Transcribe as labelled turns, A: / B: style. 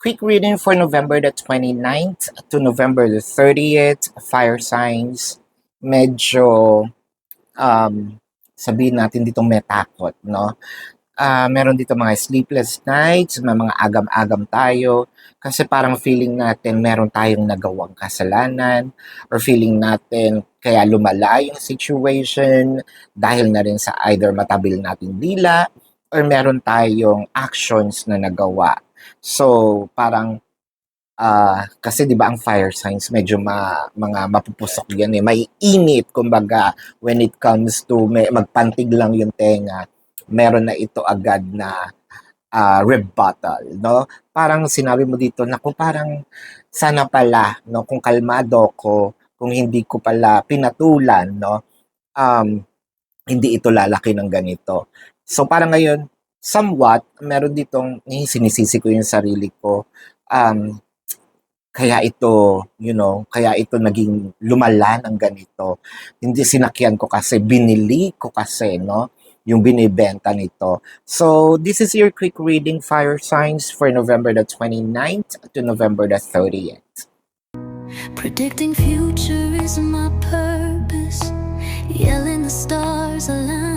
A: Quick reading for November the 29th to November the 30th. Fire signs. Medyo, um, sabihin natin ditong may takot, no? Meron dito mga sleepless nights, may mga agam-agam tayo. Kasi parang feeling natin meron tayong nagawang kasalanan or feeling natin kaya lumala yung situation dahil na rin sa either matabil nating dila or meron tayong actions na nagawa. So, parang kasi 'di ba ang fire signs medyo mga mapupusok 'yan, eh, may init kumbaga when it comes to magpantig lang yung tenga, meron na ito agad na, rebuttal 'no. Parang sinabi mo dito, naku parang sana pala 'no kung kalmado ko, kung hindi ko pala pinatulan 'no, um, hindi ito lalaki ng ganito. So parang ngayon, somewhat meron ditong sinisisi ko yung sarili ko, um kaya ito, kaya ito naging lumala ng ganito. Hindi sinakyan ko kasi, binili ko kasi, no? Yung binibenta nito. So, this is your quick reading fire signs for November the 29th to November the 30th.
B: Predicting future is my purpose. Yelling the stars align.